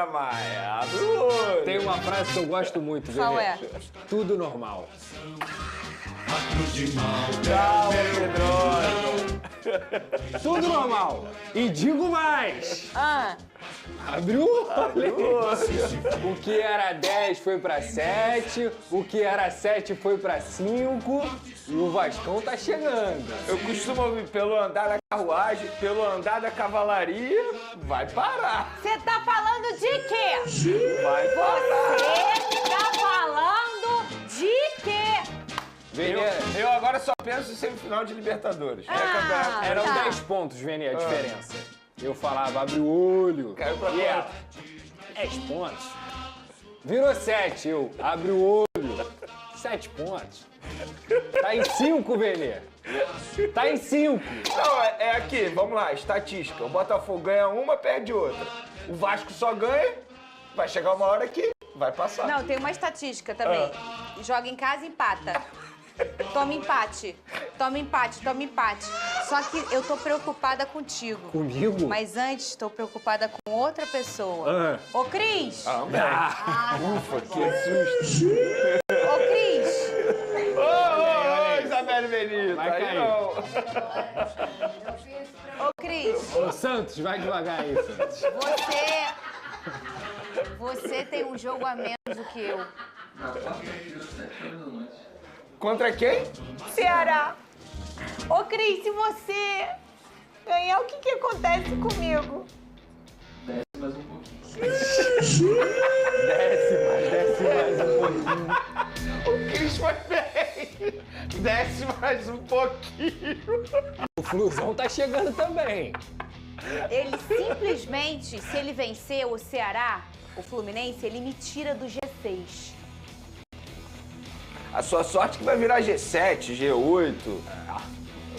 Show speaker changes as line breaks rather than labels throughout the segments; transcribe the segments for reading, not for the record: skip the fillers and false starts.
Vera Maia. Abre o olho.
Tem uma frase que eu gosto muito, Vene.
Qual é?
Tudo normal.
Calma, Pedrosa.
Tudo normal. E digo mais.
Ah,
Abre o olho. O que era 10 foi pra 7, o que era 7 foi pra 5 e o Vascão tá chegando.
Eu costumo ouvir pelo andar da carruagem, pelo andar da cavalaria, vai parar.
você tá falando de quê?
Vai parar.
Você tá falando de quê?
Vene,
Eu agora só penso em semifinal de Libertadores.
eram
tá.
10 pontos, Vene, a diferença. Eu falava, abre o olho.
Caiu pra
E é
quanto?
10 pontos. Virou 7, eu abre o olho. 7 pontos. Tá em 5, Vene. Tá em 5.
Não, é aqui, vamos lá, estatística. O Botafogo ganha uma, perde outra. O Vasco só ganha, vai chegar uma hora que vai passar.
Não, tem uma estatística também. Joga em casa e empata. Toma empate. Toma empate, toma empate. Só que eu tô preocupada contigo.
Comigo?
Mas antes, tô preocupada com outra pessoa. Ô, Cris!
Ufa, que susto.
Ô, Cris!
Ô, Isabelle Benito,
Vai
aí
cair.
não.
Ô, Cris!
Ô, Santos, vai devagar aí, Santos.
Você tem um jogo a menos do que eu.
Contra quem?
Ceará! Ô, Cris, se você ganhar, o que acontece comigo?
Desce mais um pouquinho.
O Cris foi bem. Desce mais um pouquinho.
O Flusão tá chegando também.
Ele simplesmente, se ele vencer o Ceará, o Fluminense, ele me tira do G6.
A sua sorte que vai virar G7, G8.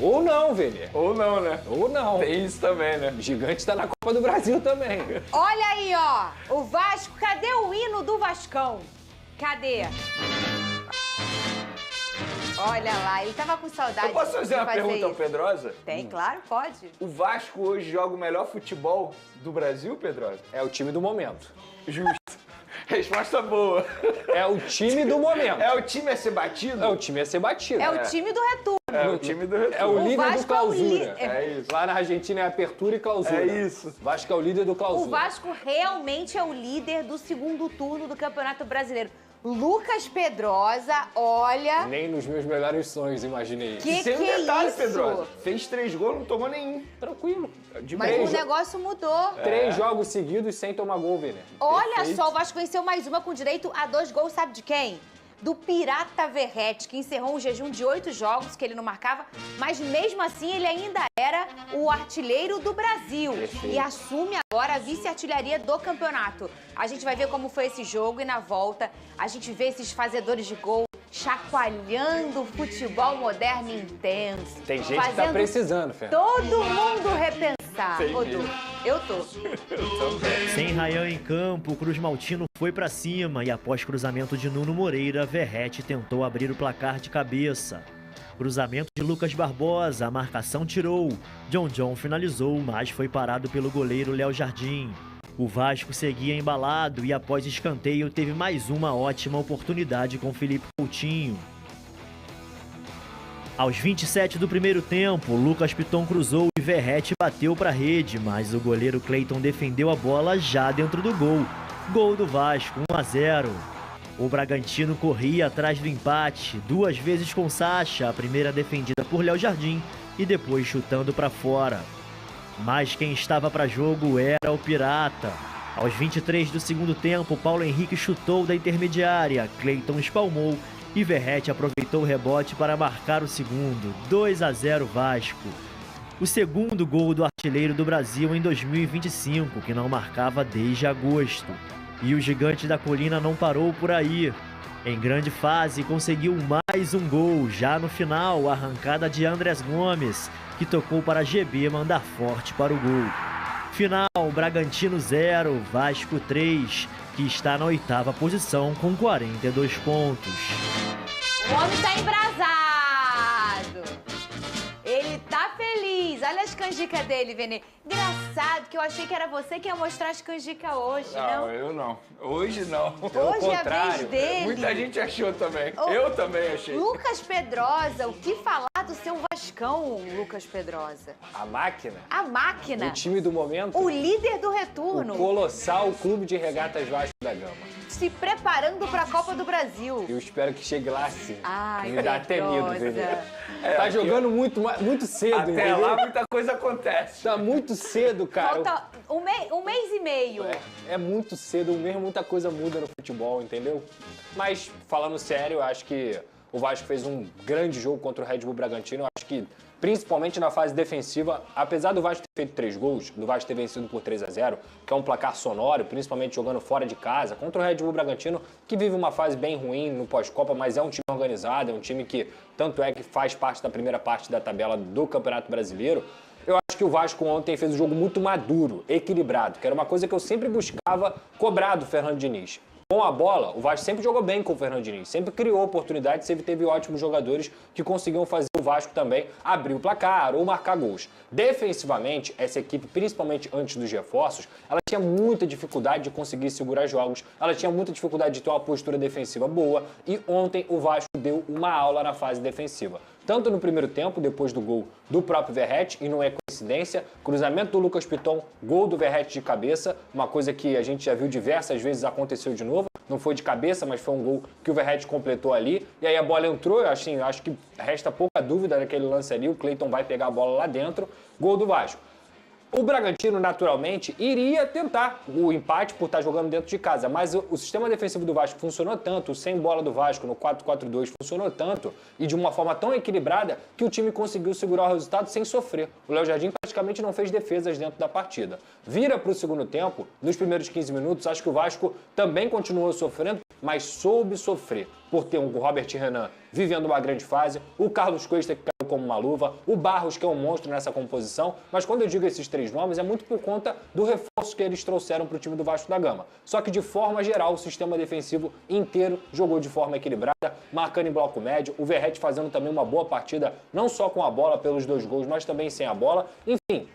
Ou não, Vene.
Ou não, né?
Ou não.
Tem isso também, né?
O gigante tá na Copa do Brasil também.
Olha aí, ó, o Vasco, cadê o hino do Vascão? Cadê? Olha lá, ele tava com saudade.
Eu posso fazer
de
uma pergunta ao
isso.
Pedrosa?
Tem, claro, pode.
O Vasco hoje joga o melhor futebol do Brasil, Pedrosa?
É o time do momento.
Justo. Resposta boa.
É o time do momento.
É o time a ser batido?
É o time a ser batido.
É o time do retorno.
É o time do retorno.
É o líder
Vasco
do clausura.
é
É isso.
Lá na Argentina é apertura e clausura.
É isso.
Vasco é o líder do clausura.
O Vasco realmente é o líder do segundo turno do Campeonato Brasileiro. Lucas Pedrosa, olha...
Nem nos meus melhores sonhos imaginei isso.
E sem um
que
detalhe,
isso?
Pedrosa. Fez 3 gols, não tomou nenhum.
Tranquilo.
De
Mas
bem.
o negócio mudou.
3 jogos seguidos sem tomar gol, Vene.
Olha
Perfeito.
só, o Vasco venceu mais uma com direito a 2 gols, sabe de quem? Do Pirata Verrete, que encerrou um jejum de 8 jogos que ele não marcava, mas mesmo assim ele ainda era o artilheiro do Brasil.
Perfeito.
E assume agora a vice-artilharia do campeonato. A gente vai ver como foi esse jogo e na volta a gente vê esses fazedores de gol chacoalhando o futebol moderno e intenso.
Tem gente que tá
fazendo
precisando, Fernando.
todo mundo repensar.
Tem
Ô,
mesmo.
Du, eu tô.
Sem Ryan em campo, o Cruz Maltino foi pra cima e após cruzamento de Nuno Moreira, Verrete tentou abrir o placar de cabeça. Cruzamento de Lucas Barbosa, a marcação tirou. John finalizou, mas foi parado pelo goleiro Léo Jardim. O Vasco seguia embalado e após escanteio teve mais uma ótima oportunidade com Felipe Coutinho. Aos 27 do primeiro tempo, Lucas Piton cruzou e Verrete bateu para a rede, mas o goleiro Cleiton defendeu a bola já dentro do gol. Gol do Vasco, 1-0. O Bragantino corria atrás do empate, 2 vezes com Sacha, a primeira defendida por Léo Jardim e depois chutando para fora. Mas quem estava para jogo era o Pirata. Aos 23 do segundo tempo, Paulo Henrique chutou da intermediária, Cleiton espalmou e Verrete aproveitou o rebote para marcar o segundo, 2-0 Vasco. O segundo gol do artilheiro do Brasil em 2025, que não marcava desde agosto. E o gigante da colina não parou por aí. Em grande fase, conseguiu mais um gol, já no final, a arrancada de Andrés Gomes, que tocou para GB mandar forte para o gol. Final, Bragantino 0, Vasco 3, que está na 8ª posição com 42 pontos.
O homem tá embrasado. Ele tá feliz. Olha as as canjicas dele, Vene. Engraçado que eu achei que era você que ia mostrar as canjicas hoje, não?
Não, eu não. Hoje não.
Hoje é a vez dele.
Muita gente achou também. Eu também achei.
Lucas Pedrosa, o que falar do seu Vascão, Lucas Pedrosa?
A máquina,
A máquina,
o time do momento,
o líder do
o
retorno,
colossal Clube de Regatas Vasco da Gama.
se preparando para a Copa do Brasil.
Eu espero que chegue lá sim.
Ai,
Me dá até medo,
Pedrosa.
Vene. Tá jogando muito cedo,
Até
entendeu?
lá muita coisa acontece.
Tá muito cedo, cara.
Falta um mês e meio.
É muito cedo mesmo, muita coisa muda no futebol, entendeu? Mas, falando sério, eu acho que o Vasco fez um grande jogo contra o Red Bull Bragantino. Eu acho que, principalmente na fase defensiva, apesar do Vasco ter feito 3 gols, do Vasco ter vencido por 3-0, que é um placar sonoro, principalmente jogando fora de casa, contra o Red Bull Bragantino, que vive uma fase bem ruim no pós-Copa, mas é um time organizado, é um time que, tanto é que faz parte da primeira parte da tabela do Campeonato Brasileiro. Eu acho que o Vasco ontem fez um jogo muito maduro, equilibrado, que era uma coisa que eu sempre buscava cobrar do Fernando Diniz. Com a bola, o Vasco sempre jogou bem com o Fernando Diniz, sempre criou oportunidades, sempre teve ótimos jogadores que conseguiam fazer o Vasco também abrir o placar ou marcar gols. Defensivamente, essa equipe, principalmente antes dos reforços, ela tinha muita dificuldade de conseguir segurar jogos, ela tinha muita dificuldade de ter uma postura defensiva boa e ontem o Vasco deu uma aula na fase defensiva. Tanto no primeiro tempo, depois do gol do próprio Verratti, e não é coincidência, cruzamento do Lucas Piton, gol do Verratti de cabeça, uma coisa que a gente já viu diversas vezes aconteceu de novo, não foi de cabeça, mas foi um gol que o Verratti completou ali, e aí a bola entrou, eu acho que resta pouca dúvida naquele lance ali, o Cleiton vai pegar a bola lá dentro, gol do Vasco. O Bragantino, naturalmente, iria tentar o empate por estar jogando dentro de casa, mas o sistema defensivo do Vasco funcionou tanto, o sem bola do Vasco no 4-4-2 funcionou tanto e de uma forma tão equilibrada que o time conseguiu segurar o resultado sem sofrer. O Léo Jardim praticamente não fez defesas dentro da partida. Vira para o segundo tempo, nos primeiros 15 minutos, acho que o Vasco também continuou sofrendo, mas soube sofrer por ter um Robert Renan vivendo uma grande fase, o Carlos Cuesta que caiu como uma luva, o Barros que é um monstro nessa composição, mas quando eu digo esses 3 nomes é muito por conta do reforço que eles trouxeram para o time do Vasco da Gama. Só que de forma geral o sistema defensivo inteiro jogou de forma equilibrada, marcando em bloco médio, o Verratti fazendo também uma boa partida, não só com a bola pelos 2 gols, mas também sem a bola, enfim.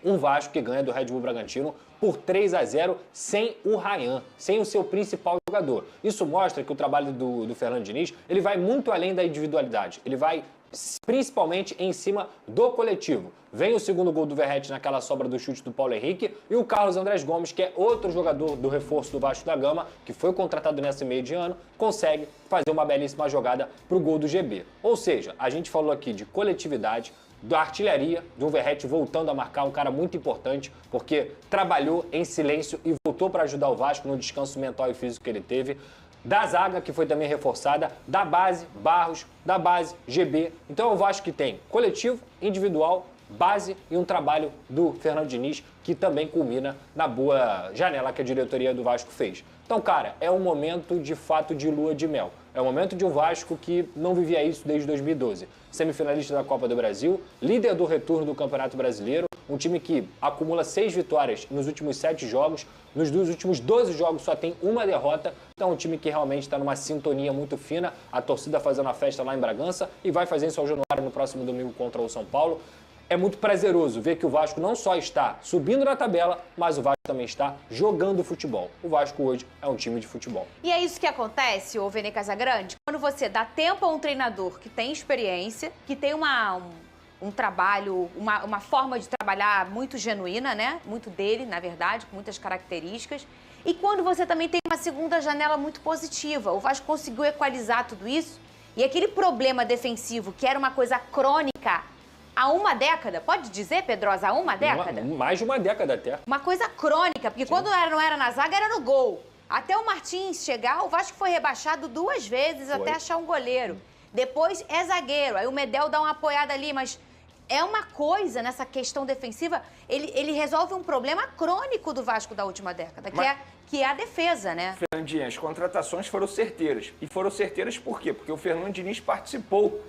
Um Vasco que ganha do Red Bull Bragantino por 3-0 sem o Ryan, sem o seu principal jogador. Isso mostra que o trabalho do Fernando Diniz, ele vai muito além da individualidade. Ele vai principalmente em cima do coletivo. Vem o segundo gol do Verratti naquela sobra do chute do Paulo Henrique e o Carlos Andrés Gomes, que é outro jogador do reforço do Vasco da Gama, que foi contratado nesse meio de ano, consegue fazer uma belíssima jogada para o gol do GB. Ou seja, a gente falou aqui de coletividade, da artilharia, do Verratti voltando a marcar, um cara muito importante, porque trabalhou em silêncio e voltou para ajudar o Vasco no descanso mental e físico que ele teve. Da zaga, que foi também reforçada, da base, Barros, da base, GB. Então é o Vasco que tem coletivo, individual, base e um trabalho do Fernando Diniz, que também culmina na boa janela que a diretoria do Vasco fez. Então, cara, é um momento de fato de lua de mel. É o momento de um Vasco que não vivia isso desde 2012. Semifinalista da Copa do Brasil, líder do retorno do Campeonato Brasileiro, um time que acumula 6 vitórias nos últimos 7 jogos, nos últimos 12 jogos só tem uma derrota, então é um time que realmente está numa sintonia muito fina, a torcida fazendo a festa lá em Bragança e vai fazer em São Januário no próximo domingo contra o São Paulo. É muito prazeroso ver que o Vasco não só está subindo na tabela, mas o Vasco também está jogando futebol. O Vasco hoje é um time de futebol.
E é isso que acontece, ô Vene Casagrande, quando você dá tempo a um treinador que tem experiência, que tem um trabalho, uma forma de trabalhar muito genuína, né? Muito dele, na verdade, com muitas características. E quando você também tem uma segunda janela muito positiva. O Vasco conseguiu equalizar tudo isso. E aquele problema defensivo, que era uma coisa crônica há uma década, pode dizer, Pedrosa, há uma década?
Mais de uma década até.
Uma coisa crônica, porque quando não era na zaga, era no gol. Até o Martins chegar, o Vasco foi rebaixado 2 vezes até achar um goleiro. Depois é zagueiro, aí o Medel dá uma apoiada ali, mas é uma coisa nessa questão defensiva, ele resolve um problema crônico do Vasco da última década, que é a defesa, né?
Fernandinho, as contratações foram certeiras. E foram certeiras por quê? Porque o Fernando Diniz participou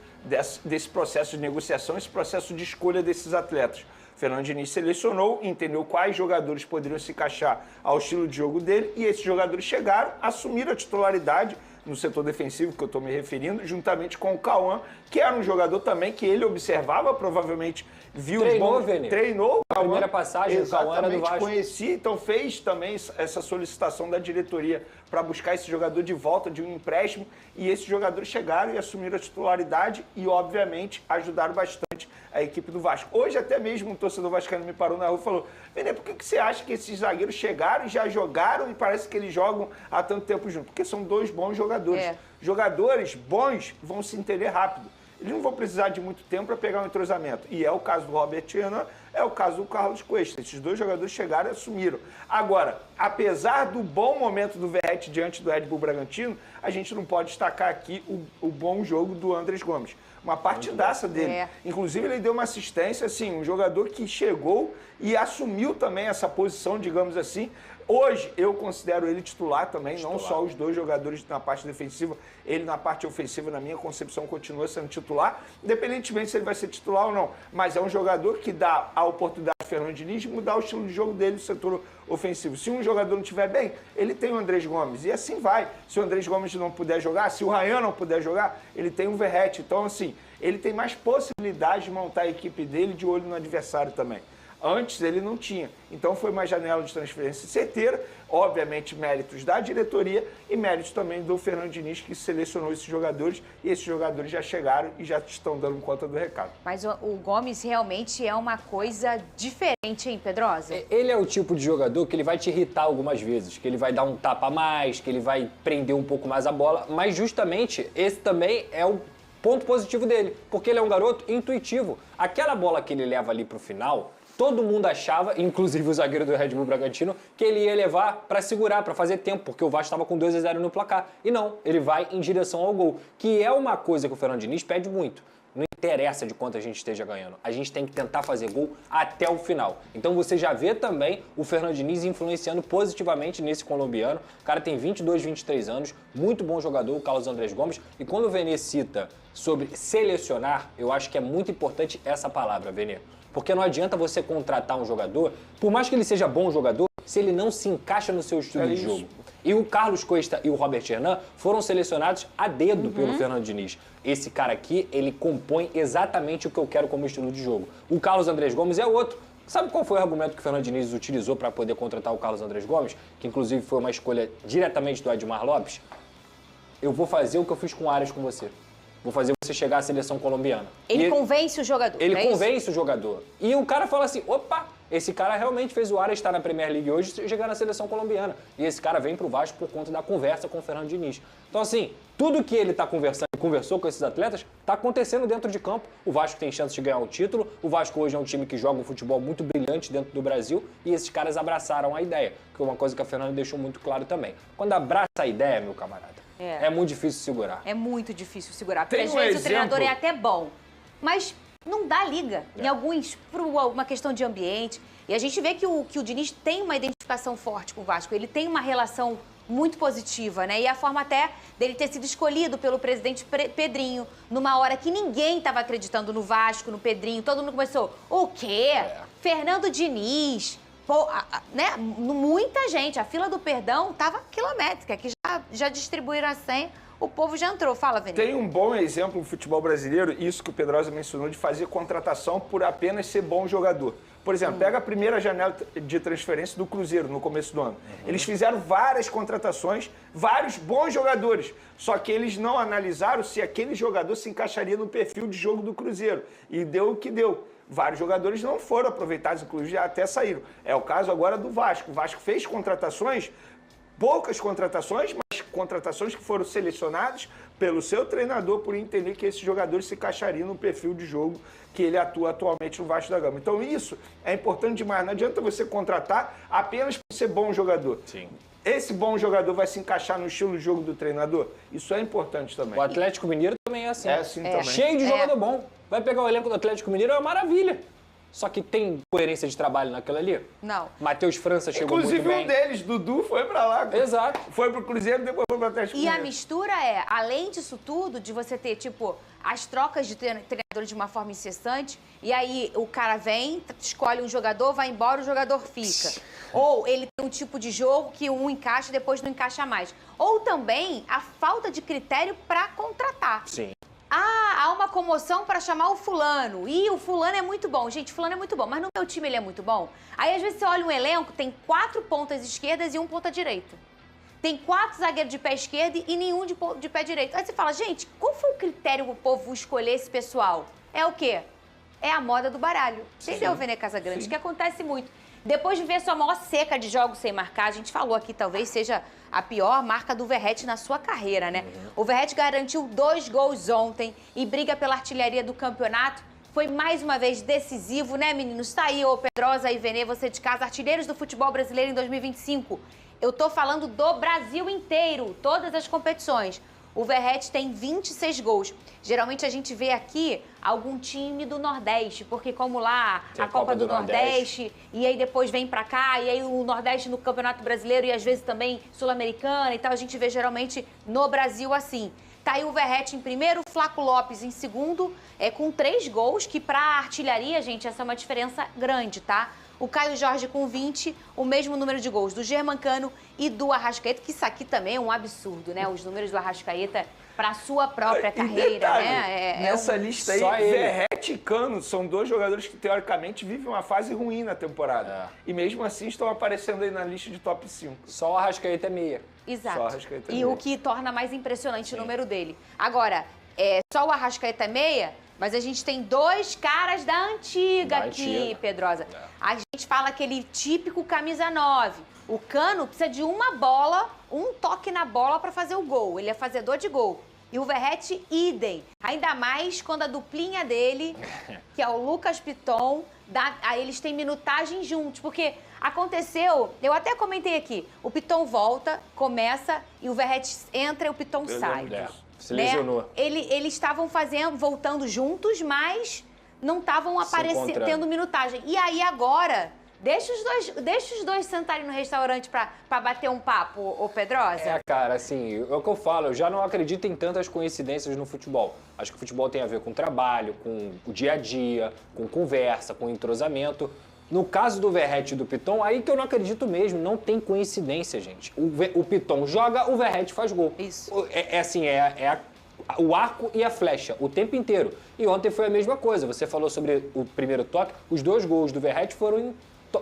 desse processo de negociação, esse processo de escolha desses atletas. O Fernando Diniz selecionou, entendeu quais jogadores poderiam se encaixar ao estilo de jogo dele e esses jogadores chegaram, assumiram a titularidade no setor defensivo que eu estou me referindo, juntamente com o Cauã, que era um jogador também que ele observava, provavelmente viu
Treinou,
os bons...
Vene.
Treinou o Cauã.
Primeira passagem, o Cauã era do Vasco.
Conhecia, então fez também essa solicitação da diretoria para buscar esse jogador de volta de um empréstimo, e esses jogadores chegaram e assumiram a titularidade e, obviamente, ajudaram bastante a equipe do Vasco. Hoje até mesmo um torcedor vascaíno me parou na rua e falou: Vene, por que você acha que esses zagueiros chegaram e já jogaram e parece que eles jogam há tanto tempo junto? Porque são dois bons jogadores. Jogadores bons vão se entender rápido. Eles não vão precisar de muito tempo para pegar um entrosamento. E é o caso do Robert Renan, é o caso do Carlos Cuesta. Esses dois jogadores chegaram e assumiram. Agora, apesar do bom momento do Verratti diante do Red Bull Bragantino, a gente não pode destacar aqui o bom jogo do Andrés Gomes. Uma partidaça dele. Inclusive, ele deu uma assistência, assim, um jogador que chegou e assumiu também essa posição, digamos assim. Hoje, eu considero ele titular também, não só os dois jogadores na parte defensiva, ele na parte ofensiva, na minha concepção, continua sendo titular, independentemente se ele vai ser titular ou não. Mas é um jogador que dá a oportunidade ao Fernando Diniz de mudar o estilo de jogo dele no setor ofensivo. Se um jogador não estiver bem, ele tem o Andrés Gomes, e assim vai. Se o Andrés Gomes não puder jogar, se o Ryan não puder jogar, ele tem o Verratti. Então, assim, ele tem mais possibilidade de montar a equipe dele de olho no adversário também. Antes ele não tinha. Então foi uma janela de transferência certeira, obviamente méritos da diretoria e méritos também do Fernando Diniz, que selecionou esses jogadores, e esses jogadores já chegaram e já estão dando conta do recado.
Mas o Gomes realmente é uma coisa diferente, hein, Pedrosa?
Ele é o tipo de jogador que ele vai te irritar algumas vezes, que ele vai dar um tapa a mais, que ele vai prender um pouco mais a bola, mas justamente esse também é o ponto positivo dele, porque ele é um garoto intuitivo. Aquela bola que ele leva ali pro final, todo mundo achava, inclusive o zagueiro do Red Bull Bragantino, que ele ia levar para segurar, para fazer tempo, porque o Vasco estava com 2-0 no placar. E não, ele vai em direção ao gol, que é uma coisa que o Fernando Diniz pede muito. Não interessa de quanto a gente esteja ganhando, a gente tem que tentar fazer gol até o final. Então você já vê também o Fernando Diniz influenciando positivamente nesse colombiano. O cara tem 22, 23 anos, muito bom jogador, o Carlos Andrés Gomes. E quando o Vene cita sobre selecionar, eu acho que é muito importante essa palavra, Vene. Porque não adianta você contratar um jogador, por mais que ele seja bom jogador, se ele não se encaixa no seu estilo de jogo. E o Carlos Cuesta e o Robert Renan foram selecionados a dedo pelo Fernando Diniz. Esse cara aqui, ele compõe exatamente o que eu quero como estilo de jogo. O Carlos Andrés Gomes é outro. Sabe qual foi o argumento que o Fernando Diniz utilizou para poder contratar o Carlos Andrés Gomes? Que inclusive foi uma escolha diretamente do Admar Lopes. Eu vou fazer o que eu fiz com o Arias com você. Vou fazer você chegar à seleção colombiana.
Ele convence o jogador.
Ele convence o jogador. E o cara fala assim, opa, esse cara realmente fez o Arias estar na Premier League hoje e chegar na seleção colombiana. E esse cara vem pro Vasco por conta da conversa com o Fernando Diniz. Então assim, tudo que ele tá conversando e conversou com esses atletas tá acontecendo dentro de campo. O Vasco tem chance de ganhar o título. O Vasco hoje é um time que joga um futebol muito brilhante dentro do Brasil. E esses caras abraçaram a ideia. Que é uma coisa que a Fernanda deixou muito claro também. Quando abraça a ideia, meu camarada, é muito difícil segurar.
É muito difícil segurar. Porque às vezes o treinador é até bom, mas não dá liga. Em alguns, por uma questão de ambiente. E a gente vê que o Diniz tem uma identificação forte com o Vasco. Ele tem uma relação muito positiva, né? E a forma até dele ter sido escolhido pelo presidente Pedrinho, numa hora que ninguém estava acreditando no Vasco, no Pedrinho. Todo mundo começou, o quê? Fernando Diniz... Pô, né? Muita gente, a fila do perdão estava quilométrica, que já distribuíram a senha, o povo já entrou. Fala, Vene.
Tem um bom exemplo no futebol brasileiro, isso que o Pedrosa mencionou, de fazer contratação por apenas ser bom jogador. Por exemplo, pega a primeira janela de transferência do Cruzeiro no começo do ano. Eles fizeram várias contratações, vários bons jogadores, só que eles não analisaram se aquele jogador se encaixaria no perfil de jogo do Cruzeiro. E deu o que deu. Vários jogadores não foram aproveitados, inclusive até saíram. É o caso agora do Vasco. O Vasco fez contratações, poucas contratações, mas contratações que foram selecionadas pelo seu treinador por entender que esses jogadores se encaixariam no perfil de jogo que ele atua atualmente no Vasco da Gama. Então isso é importante demais. Não adianta você contratar apenas por ser bom jogador.
Sim.
Esse bom jogador vai se encaixar no estilo de jogo do treinador? Isso é importante também.
O Atlético Mineiro também é assim.
É assim também.
Cheio de jogador bom. Vai pegar o elenco do Atlético Mineiro, é uma maravilha. Só que tem coerência de trabalho naquilo ali?
Não.
Matheus França chegou
Inclusive,
muito bem.
um deles, Dudu, foi pra lá.
Exato.
Foi pro Cruzeiro, depois foi pro Atlético
E a
Mineiro.
mistura é, além disso tudo, de você ter, tipo, as trocas de treinadores de uma forma incessante, e aí o cara vem, escolhe um jogador, vai embora, o jogador fica. Ou ele tem um tipo de jogo que um encaixa e depois não encaixa mais. Ou também a falta de critério para contratar.
Sim.
Ah, há uma comoção para chamar o fulano. E o fulano é muito bom. Gente, fulano é muito bom, mas no meu time ele é muito bom. Aí, às vezes, você olha um elenco, tem 4 pontas esquerdas e 1 ponta direita. Tem 4 zagueiros de pé esquerdo e nenhum de pé direito. Aí você fala, gente, qual foi o critério pro povo escolher esse pessoal? É o quê? É a moda do baralho. Entendeu, Vene Casagrande? Que acontece muito. Depois de ver sua maior seca de jogos sem marcar, a gente falou aqui, talvez seja a pior marca do Verratti na sua carreira, né? O Verratti garantiu 2 gols ontem e briga pela artilharia do campeonato. Foi mais uma vez decisivo, né, meninos? Tá aí, ô Pedrosa e Vene, você de casa, artilheiros do futebol brasileiro em 2025. Eu tô falando do Brasil inteiro, todas as competições. O Verratti tem 26 gols. Geralmente a gente vê aqui algum time do Nordeste, porque como lá
Tem
a Copa do Nordeste, e aí depois vem pra cá, e aí o Nordeste no Campeonato Brasileiro e às vezes também Sul-Americana e tal, a gente vê geralmente no Brasil assim. Tá aí o Verratti em primeiro, o Flaco Lopes em segundo, com 3 gols, que pra artilharia, gente, essa é uma diferença grande, tá? O Caio Jorge com 20, o mesmo número de gols do Germancano e do Arrascaeta, que isso aqui também é um absurdo, né? Os números do Arrascaeta para a sua própria carreira,
detalhe,
né?
Nessa lista aí,
Só ele.
Verratti e Cano são 2 jogadores que, teoricamente, vivem uma fase ruim na temporada. E mesmo assim estão aparecendo aí na lista de top 5.
Só o Arrascaeta é meia.
Exato.
Só o Arrascaeta é
E
meia.
o que torna mais impressionante o número dele. Agora, só o Arrascaeta é meia, mas a gente tem 2 caras da antiga
Da
aqui,
antiga.
Pedrosa. A gente fala aquele típico camisa 9. O Cano precisa de uma bola, um toque na bola para fazer o gol. Ele é fazedor de gol. E o Verratti, idem. Ainda mais quando a duplinha dele, que é o Lucas Piton, aí eles têm minutagem juntos. Porque aconteceu, eu até comentei aqui, o Piton volta, começa, e o Verratti entra e o Piton sai.
lembro disso.
Se lesionou.
Eles estavam voltando juntos, mas não estavam
encontrando.
tendo minutagem. E aí agora, deixa os dois sentarem no restaurante pra bater um papo, ô Pedrosa.
Cara, assim, é o que eu falo, eu já não acredito em tantas coincidências no futebol. Acho que o futebol tem a ver com trabalho, com o dia a dia, com conversa, com entrosamento. No caso do Verratti e do Piton, aí que eu não acredito mesmo, não tem coincidência, gente. O Piton joga, o Verratti faz gol.
Isso.
O arco e a flecha, o tempo inteiro. E ontem foi a mesma coisa, você falou sobre o primeiro toque, os 2 gols do Verratti foram em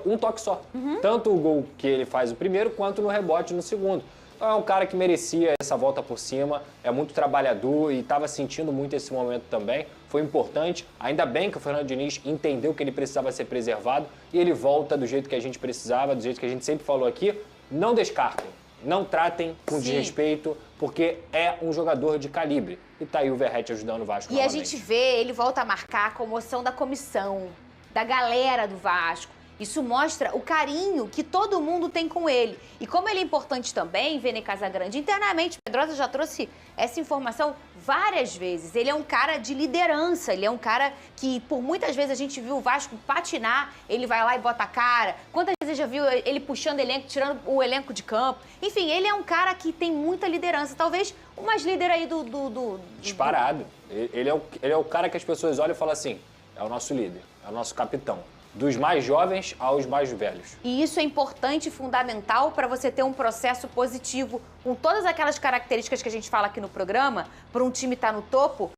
um toque só. Tanto o gol que ele faz o primeiro, quanto no rebote no segundo. É um cara que merecia essa volta por cima, é muito trabalhador e estava sentindo muito esse momento também. Foi importante, ainda bem que o Fernando Diniz entendeu que ele precisava ser preservado e ele volta do jeito que a gente precisava, do jeito que a gente sempre falou aqui. Não descartem, não tratem com desrespeito, porque é um jogador de calibre. E tá aí o Verratti ajudando o Vasco
E
novamente.
a gente vê, ele volta a marcar a comoção da comissão, da galera do Vasco. Isso mostra o carinho que todo mundo tem com ele. E como ele é importante também, Vene Casagrande, internamente, Pedrosa já trouxe essa informação várias vezes. Ele é um cara de liderança, ele é um cara que, por muitas vezes, a gente viu o Vasco patinar, ele vai lá e bota a cara. Quantas vezes já viu ele puxando elenco, tirando o elenco de campo? Enfim, ele é um cara que tem muita liderança. Talvez o mais líder aí
Disparado. Ele é o cara que as pessoas olham e falam assim, é o nosso líder, é o nosso capitão. Dos mais jovens aos mais velhos.
E isso é importante e fundamental para você ter um processo positivo com todas aquelas características que a gente fala aqui no programa, para um time estar no topo,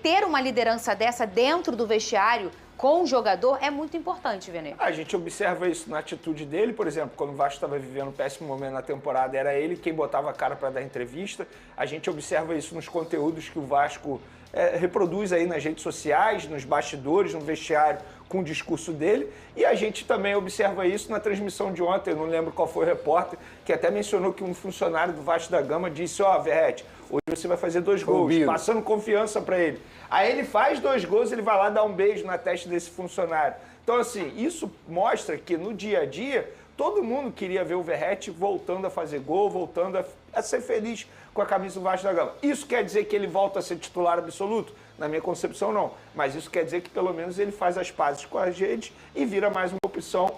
ter uma liderança dessa dentro do vestiário com o jogador é muito importante, Vene.
A gente observa isso na atitude dele, por exemplo, quando o Vasco estava vivendo um péssimo momento na temporada, era ele quem botava a cara para dar entrevista. A gente observa isso nos conteúdos que o Vasco reproduz aí nas redes sociais, nos bastidores, no vestiário, com o discurso dele. E a gente também observa isso na transmissão de ontem, eu não lembro qual foi o repórter, que até mencionou que um funcionário do Vasco da Gama disse, Verratti, hoje você vai fazer 2 gols, passando confiança para ele. Aí ele faz 2 gols, ele vai lá dar um beijo na testa desse funcionário. Então, assim, isso mostra que no dia a dia, todo mundo queria ver o Verratti voltando a fazer gol, voltando a ser feliz com a camisa do Vasco da Gama. Isso quer dizer que ele volta a ser titular absoluto? Na minha concepção, não. Mas isso quer dizer que pelo menos ele faz as pazes com a gente e vira mais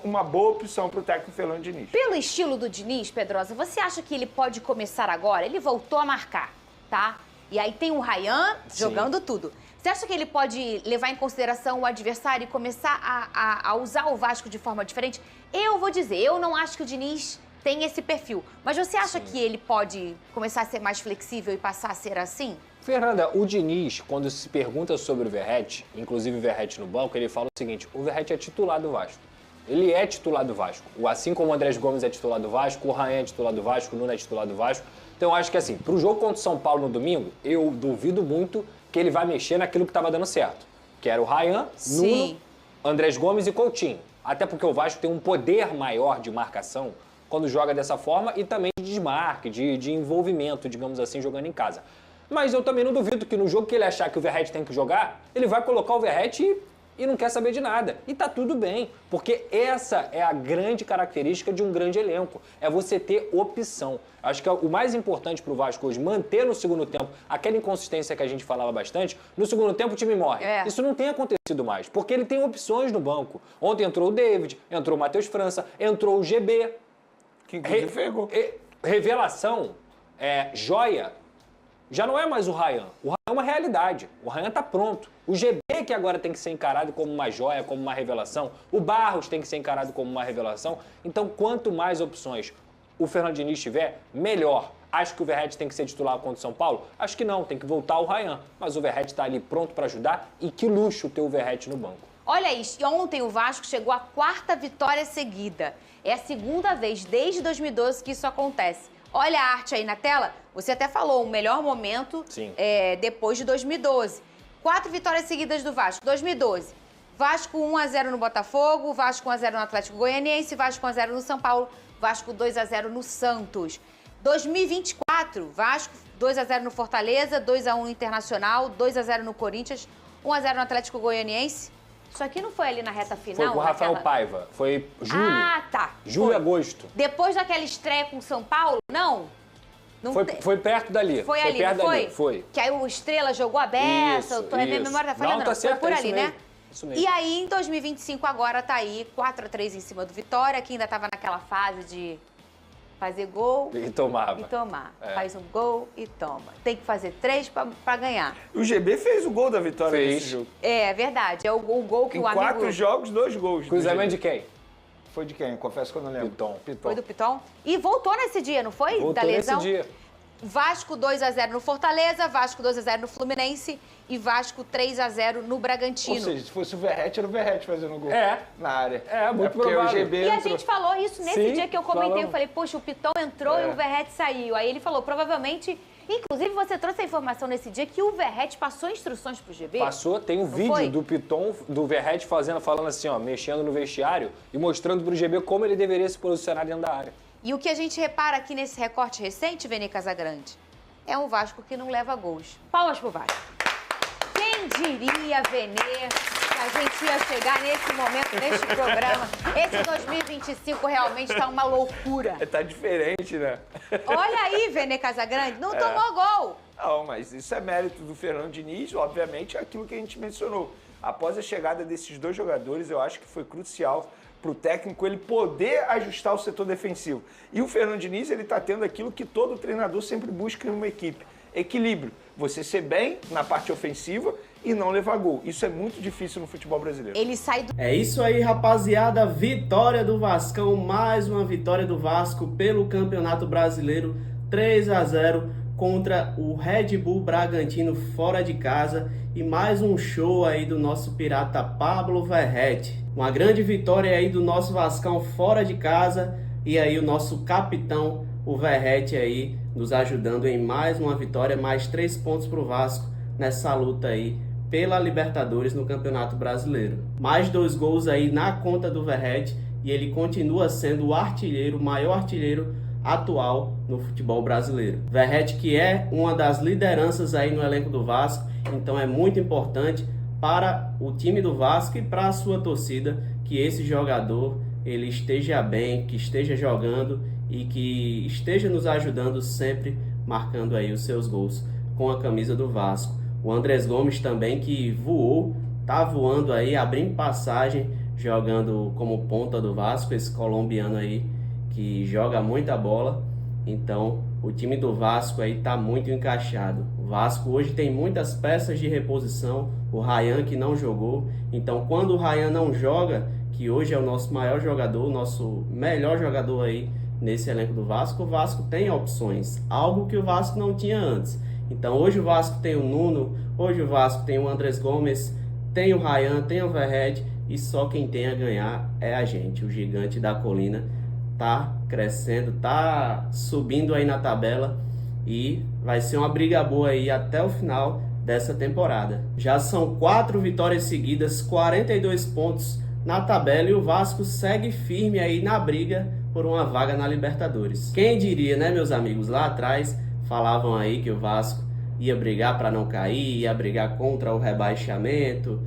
uma boa opção para o técnico Fernando Diniz.
Pelo estilo do Diniz, Pedrosa, você acha que ele pode começar agora? Ele voltou a marcar, tá? E aí tem o Ryan jogando tudo. Você acha que ele pode levar em consideração o adversário e começar a usar o Vasco de forma diferente? Eu vou dizer, eu não acho que o Diniz tem esse perfil. Mas você acha que ele pode começar a ser mais flexível e passar a ser assim?
Fernanda, o Diniz, quando se pergunta sobre o Verratti, inclusive o Verratti no banco, ele fala o seguinte, o Verratti é titular do Vasco. Ele é titular do Vasco. Assim como o Andrés Gomes é titular do Vasco, o Ryan é titular do Vasco, o Nuno é titular do Vasco. Então eu acho que assim, pro jogo contra o São Paulo no domingo, eu duvido muito que ele vai mexer naquilo que estava dando certo. Que era o Ryan, Nuno, Andrés Gomes e Coutinho. Até porque o Vasco tem um poder maior de marcação quando joga dessa forma e também de desmarque, de envolvimento, digamos assim, jogando em casa. Mas eu também não duvido que no jogo que ele achar que o Verratti tem que jogar, ele vai colocar o Verratti e não quer saber de nada. E tá tudo bem, porque essa é a grande característica de um grande elenco. É você ter opção. Acho que o mais importante pro Vasco hoje, manter no segundo tempo aquela inconsistência que a gente falava bastante, no segundo tempo o time morre. Isso não tem acontecido mais, porque ele tem opções no banco. Ontem entrou o David, entrou o Matheus França, entrou o GB.
Que inclusive pegou.
Revelação, joia, já não é mais o Ryan. O Ryan é uma realidade. O Ryan tá pronto. O GB que agora tem que ser encarado como uma joia, como uma revelação. O Barros tem que ser encarado como uma revelação. Então, quanto mais opções o Fernando Diniz tiver, melhor. Acho que o Verratti tem que ser titular contra o São Paulo? Acho que não, tem que voltar o Ryan. Mas o Verratti tá ali pronto para ajudar e que luxo ter o Verratti no banco.
Olha isso, ontem o Vasco chegou à 4ª vitória seguida. É a segunda vez desde 2012 que isso acontece. Olha a arte aí na tela. Você até falou, o melhor momento depois de 2012. 4 vitórias seguidas do Vasco. 2012, Vasco 1-0 no Botafogo, Vasco 1-0 no Atlético Goianiense, Vasco 1-0 no São Paulo, Vasco 2-0 no Santos. 2024, Vasco 2-0 no Fortaleza, 2-1 no Internacional, 2-0 no Corinthians, 1-0 no Atlético Goianiense. Isso aqui não foi ali na reta final?
Foi com o Rafael Paiva, foi julho.
Ah, tá.
Julho e agosto.
Depois daquela estreia com o São Paulo, não?
Foi perto dali.
Foi ali,
perto
não foi?
Dali. Foi.
Que aí o Estrela jogou a beça, minha memória tá falhando, não. Foi por ali, né?
Isso mesmo.
E aí, em 2025, agora tá aí, 4-3 em cima do Vitória, que ainda tava naquela fase de fazer gol
e tomava.
E tomar. Faz um gol e toma. Tem que fazer 3 pra ganhar.
O GB fez o gol da vitória nesse jogo.
É verdade. É o gol que
em
o amigo...
4 jogos, 2 gols.
Cruzamento de quem?
Foi de quem? Confesso que eu não lembro.
Piton.
Foi do Piton? E voltou nesse dia, não foi?
Voltou
da lesão?
nesse dia.
Vasco 2-0 no Fortaleza, Vasco 2-0 no Fluminense e Vasco 3-0 no Bragantino.
Ou seja, se fosse o Verratti, era o Verratti fazendo gol na área.
Muito
porque
provável.
o GB
E a gente falou isso nesse dia que eu comentei. Eu falei, poxa, o Piton entrou e o Verratti saiu. Aí ele falou, provavelmente... Inclusive, você trouxe a informação nesse dia que o Verratti passou instruções pro GB.
Passou, tem um vídeo do Piton, do Verratti falando assim, ó, mexendo no vestiário e mostrando pro GB como ele deveria se posicionar dentro da área.
E o que a gente repara aqui nesse recorte recente, Vene Casagrande, é um Vasco que não leva gols. Palmas pro Vasco. Quem diria, Vene, que a gente ia chegar nesse momento, neste programa? Esse 2025 realmente tá uma loucura.
Tá diferente, né?
Olha aí, Vene Casagrande, não tomou gol.
Não, mas isso é mérito do Fernando Diniz, obviamente, é aquilo que a gente mencionou. Após a chegada desses 2 jogadores, eu acho que foi crucial para o técnico ele poder ajustar o setor defensivo. E o Fernando Diniz, ele está tendo aquilo que todo treinador sempre busca em uma equipe. Equilíbrio. Você ser bem na parte ofensiva e não levar gol. Isso é muito difícil no futebol brasileiro.
Ele sai do...
É isso aí, rapaziada. Vitória do Vascão. Mais uma vitória do Vasco pelo Campeonato Brasileiro. 3-0 contra o Red Bull Bragantino fora de casa. E mais um show aí do nosso pirata Pablo Verratti. Uma grande vitória aí do nosso Vascão fora de casa. E aí o nosso capitão, o Verratti aí, nos ajudando em mais uma vitória. Mais 3 pontos pro Vasco nessa luta aí pela Libertadores no Campeonato Brasileiro. Mais 2 gols aí na conta do Verratti. E ele continua sendo o artilheiro, o maior artilheiro atual no futebol brasileiro. Verratti, que é uma das lideranças aí no elenco do Vasco, então é muito importante para o time do Vasco e para a sua torcida que esse jogador ele esteja bem, que esteja jogando e que esteja nos ajudando sempre, marcando aí os seus gols com a camisa do Vasco. O Andrés Gomes também, que voou, tá voando aí, abrindo passagem, jogando como ponta do Vasco, esse colombiano aí que joga muita bola. Então o time do Vasco aí tá muito encaixado. O Vasco hoje tem muitas peças de reposição. O Ryan que não jogou, então quando o Ryan não joga, que hoje é o nosso maior jogador, o nosso melhor jogador aí nesse elenco do Vasco, o Vasco tem opções, algo que o Vasco não tinha antes. Então hoje o Vasco tem o Nuno, hoje o Vasco tem o Andrés Gomes, tem o Ryan, tem o Verratti, e só quem tem a ganhar é a gente. O gigante da colina tá crescendo, tá subindo aí na tabela e vai ser uma briga boa aí até o final dessa temporada. Já são 4 vitórias seguidas, 42 pontos na tabela, e o Vasco segue firme aí na briga por uma vaga na Libertadores. Quem diria, né, meus amigos? Lá atrás falavam aí que o Vasco ia brigar para não cair, ia brigar contra o rebaixamento.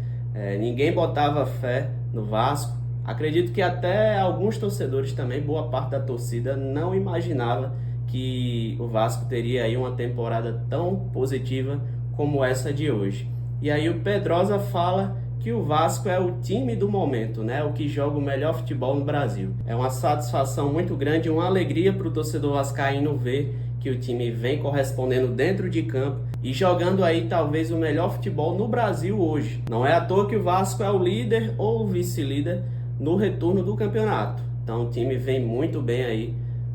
Ninguém botava fé no Vasco. Acredito que até alguns torcedores também, boa parte da torcida, não imaginava que o Vasco teria aí uma temporada tão positiva como essa de hoje. E aí o Pedrosa fala que o Vasco é o time do momento, né? O que joga o melhor futebol no Brasil. É uma satisfação muito grande, uma alegria para o torcedor vascaíno ver que o time vem correspondendo dentro de campo e jogando aí talvez o melhor futebol no Brasil hoje. Não é à toa que o Vasco é o líder ou o vice-líder no retorno do campeonato. Então o time vem muito bem aí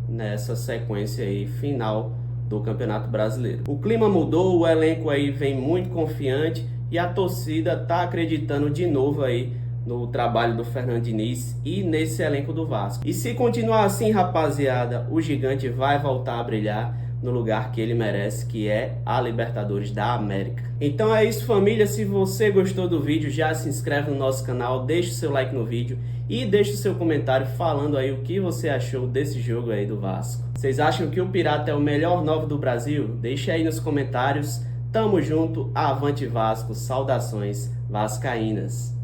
nessa sequência aí final do Campeonato Brasileiro. O clima mudou, o elenco aí vem muito confiante e a torcida tá acreditando de novo aí no trabalho do Fernando Diniz e nesse elenco do Vasco. E se continuar assim, rapaziada, o gigante vai voltar a brilhar no lugar que ele merece, que é a Libertadores da América. Então é isso, família. Se você gostou do vídeo, já se inscreve no nosso canal, deixa o seu like no vídeo e deixa o seu comentário falando aí o que você achou desse jogo aí do Vasco. Vocês acham que o Pirata é o melhor 9 do Brasil? Deixa aí nos comentários. Tamo junto, avante Vasco, saudações vascaínas.